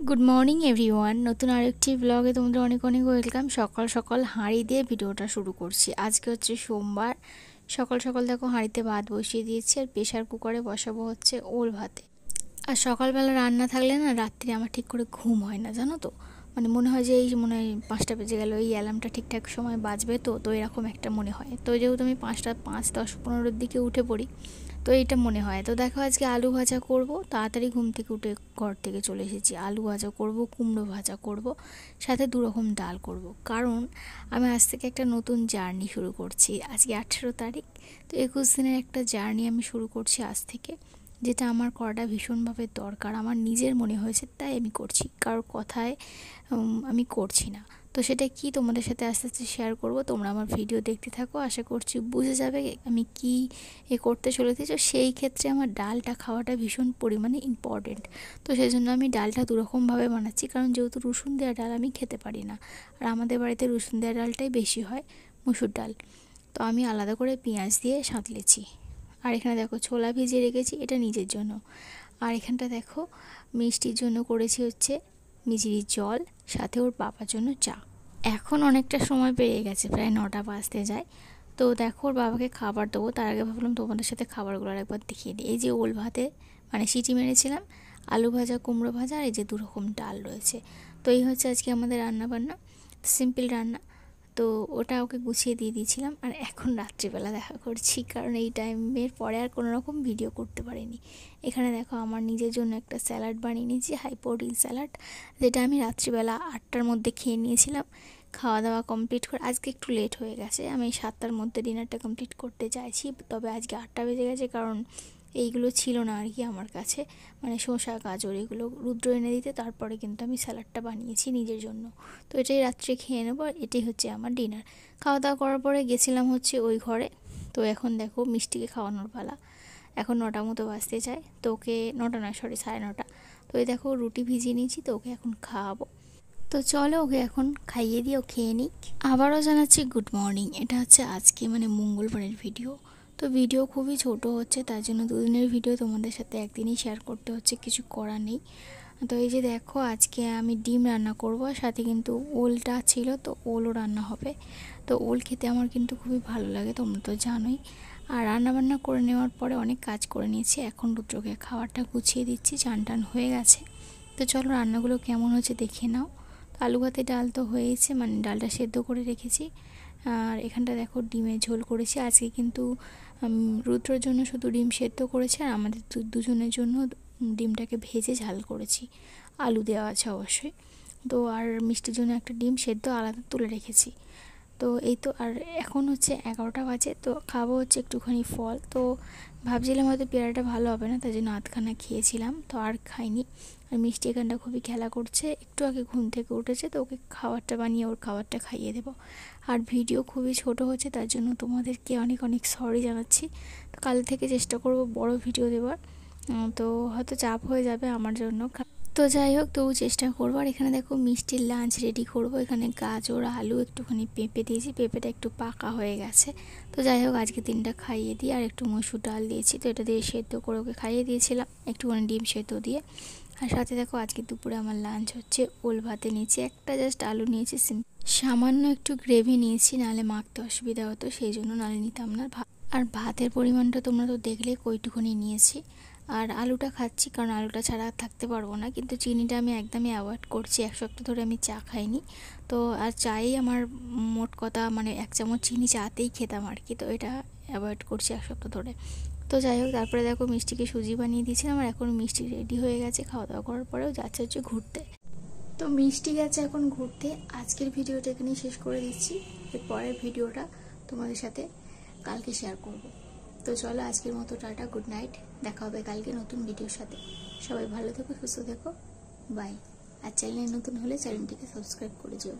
Good morning everyone, নতুন আরেকটি ব্লগে তোমাদের অনেক অনেক ওয়েলকাম। সকাল সকাল হাঁড়ি দিয়ে ভিডিওটা শুরু করছি। আজকে হচ্ছে সোমবার। সকাল সকাল দেখো হাঁড়িতে ভাত বসিয়ে দিয়েছি আর প্রেশার কুকারে বসাবো হচ্ছে ওল ভাতে। আর সকালবেলা রান্না থাকলে না রাত্রে আমার ঠিক করে ঘুম হয় না, জানো তো। মানে মনে হয় যে এই মনে হয় 5টা বেজে গেল, এই অ্যালার্মটা ঠিকঠাক সময় বাজবে, তো এরকম একটা মনে হয়। তো যেহেতু আমি 5টা 5, 10, 15-র দিকে উঠে পড়ি, তো এইটা মনে হয়। তো দেখো আজকে আলু ভাজা করব, তাড়াতাড়ি ঘুম থেকে উঠে ঘর থেকে চলে এসেছি। আলু ভাজা করব, কুমড়ো ভাজা করব, সাথে 2 রকম ডাল করব। কারণ আমি আজ থেকে একটা নতুন জার্নি শুরু করছি। আজকে 18 তারিখ, তো 21 দিনের একটা জার্নি আমি শুরু করছি আজ থেকে, যেটা আমার করাটা ভীষণভাবে দরকার। আমার নিজের মনে হয়েছে তাই আমি করছি, কারোর কথায় আমি করছি না। তো সেটা কি তোমাদের সাথে আস্তে আস্তে শেয়ার করব। তোমরা আমার ভিডিও দেখতে থাকো, আশা করছি বুঝে যাবে আমি কি করতে চলেছি। তো সেই ক্ষেত্রে আমার ডালটা খাওয়াটা ভীষণ পরিমাণে ইম্পর্টেন্ট। তো সেই জন্য আমি ডালটা দুরকমভাবে বানাচ্ছি, কারণ যেহেতু রসুন দেওয়া ডাল আমি খেতে পারি না, আর আমাদের বাড়িতে রসুন দেওয়া ডালটাই বেশি হয়, মুসুর ডাল। তো আমি আলাদা করে পেঁয়াজ দিয়ে সাঁতলেছি। আর এখানে দেখো ছোলা ভিজিয়ে রেখেছি, এটা নিজের জন্য। আর এখানটা দেখো মিষ্টির জন্য করেছি হচ্ছে মিজরির জল, সাথে ওর বাবার জন্য চা। এখন অনেকটা সময় পেরিয়ে গেছে, প্রায় 9টা বাজতে যায়। তো দেখো ওর বাবাকে খাবার দেবো, তার আগে ভাবলাম তোমাদের সাথে খাবারগুলো একবার দেখিয়ে দিই। এই যে ওল ভাতে মানে সিটি মেরেছিলাম, আলু ভাজা, কুমড়ো ভাজা, আর এই যে 2 রকম ডাল রয়েছে। তো এই হচ্ছে আজকে আমাদের রান্না বান্না, সিম্পল রান্না। তো ওটা ওকে গুছিয়ে দিয়ে দিয়েছিলাম। আর এখন রাত্রিবেলা দেখা করছি, কারণ এই টাইমের পরে আর কোনো রকম ভিডিও করতে পারিনি। এখানে দেখো আমার নিজের জন্য একটা স্যালাড বানিয়ে নিয়েছি, হাই প্রোটিন স্যালাড, যেটা আমি রাত্রিবেলা 8টার মধ্যে খেয়ে নিয়েছিলাম। খাওয়া দাওয়া কমপ্লিট করে আজকে একটু লেট হয়ে গেছে, আমি 7টার মধ্যে ডিনারটা কমপ্লিট করতে চাইছি, তবে আজকে 8টা বেজে গেছে, কারণ এইগুলো ছিল না আর কি আমার কাছে, মানে শসা গাজর এগুলো রুদ্র এনে দিতে, তারপরে কিন্তু আমি স্যালাডটা বানিয়েছি নিজের জন্য। তো এটাই রাত্রে খেয়ে নেবো, আর এটাই হচ্ছে আমার ডিনার। খাওয়া দাওয়া করার পরে গেছিলাম হচ্ছে ওই ঘরে। তো এখন দেখো মিষ্টিকে খাওয়ানোর পালা। এখন 9টা মতো বাজতে চায়, তো ওকে 9টা নয়, সরি 9:30। তো এই দেখো রুটি ভিজিয়ে নিয়েছি, তো ওকে এখন খাওয়াবো। তো চলো ওকে এখন খাইয়ে দিও, খেয়ে নিক। আবারও জানাচ্ছি গুড মর্নিং। এটা হচ্ছে আজকে মানে মঙ্গলবারের ভিডিও। তো ভিডিও খুবই ছোট হচ্ছে, তার জন্য 2 দিনের ভিডিও তোমাদের সাথে একদিনই শেয়ার করতে হচ্ছে, কিছু করার নেই। তো এই যে দেখো আজকে আমি ডিম রান্না করব, সাথে কিন্তু ওলটা ছিল, তো ওলও রান্না হবে। তো ওল খেতে আমার কিন্তু খুবই ভালো লাগে, তোমরা তো জানোই। আর রান্নাবান্না করে নেওয়ার পরে অনেক কাজ করে নিয়েছি, এখন রুদ্রকে খাবারটা গুছিয়ে দিচ্ছি, চান টান হয়ে গেছে। তো চলো রান্নাগুলো কেমন হচ্ছে দেখে নাও। আলু ভাতে ডাল তো হয়েছে, মানে ডালটা সেদ্ধ করে রেখেছি। আর এখানটা দেখো ডিমের ঝোল করেছি আজকে, কিন্তু রুদ্রর জন্য শুধু ডিম সেদ্ধ করেছি, আর আমাদের দুজনের জন্য ডিমটাকে ভেজে ঝাল করেছি, আলু দেওয়া আছে অবশ্যই। তো আর মিষ্টির জন্য একটা ডিম সেদ্ধ আলাদা তুলে রেখেছি। তো এই তো, আর এখন হচ্ছে 11টা বাজে, তো খাবো হচ্ছে একটুখানি ফল। তো ভাবছিলাম হয়তো পেয়ারাটা ভালো হবে না, তাই জন্য আধখানা খেয়েছিলাম, তো আর খাইনি। আর মিষ্টি এখানটা খুবই খেলা করছে, একটু আগে ঘুম থেকে উঠেছে, তো ওকে খাবারটা বানিয়ে ওর খাবারটা খাইয়ে দেবো। আর ভিডিও খুবই ছোট হচ্ছে, তার জন্য তোমাদেরকে অনেক অনেক সরি জানাচ্ছি। তো কাল থেকে চেষ্টা করব বড় ভিডিও দেওয়ার। তো হয়তো চাপ হয়ে যাবে আমার জন্য, তো যাই হোক তবু চেষ্টা করবো। আর এখানে দেখো মিষ্টির লাঞ্চ রেডি করব। এখানে গাজর, আলু, একটুখানি পেঁপে দিয়েছি, পেঁপেটা একটু পাকা হয়ে গেছে। তো যাই হোক আজকে 3টা খাইয়ে দিই, আর একটু মসুর ডাল দিয়েছি, তো এটা দিয়ে সেদ্ধ করে ওকে খাইয়ে দিয়েছিলাম, একটুখানি ডিম সেদ্ধ দিয়ে। আর সাথে দেখো আজকে দুপুরে আমার লাঞ্চ হচ্ছে ওল ভাতে নিয়েছি, একটা জাস্ট আলু নিয়েছি, সামান্য একটু গ্রেভি নিয়েছি, নাহলে মাখতে অসুবিধা হতো, সেই জন্য নাহলে নিতাম না। আর ভাতের পরিমাণটা তোমরা তো দেখলে কইটুকুনি নিয়েছি। আর আলুটা খাচ্ছি, কারণ আলুটা ছাড়া থাকতে পারবো না, কিন্তু চিনিটা আমি একদমই অ্যাভয়েড করছি, 1 সপ্তাহ ধরে আমি চা খাইনি। তো আর চাই আমার মোট কথা মানে 1 চামচ চিনি চাতেই খেতাম আর কি, তো এটা অ্যাভয়েড করছি 1 সপ্তাহ ধরে। তো যাই হোক তারপরে দেখো মিষ্টিকে সুজি বানিয়ে দিয়েছিলাম, আর এখন মিষ্টি রেডি হয়ে গেছে, খাওয়া দাওয়া করার পরেও যাচ্ছে হচ্ছে ঘুরতে। তো মিষ্টি গেছে এখন ঘুরতে। আজকের ভিডিওটা এখানেই শেষ করে দিচ্ছি, এর পরের ভিডিওটা তোমাদের সাথে কালকে শেয়ার করব। তো চলো আজকের মতো টাটা, গুড নাইট, দেখা হবে কালকে নতুন ভিডিওর সাথে। সবাই ভালো থেকো, সুস্থ থেকো, বাই। আর চ্যানেলে নতুন হলে চ্যানেলটিকে সাবস্ক্রাইব করে যেও।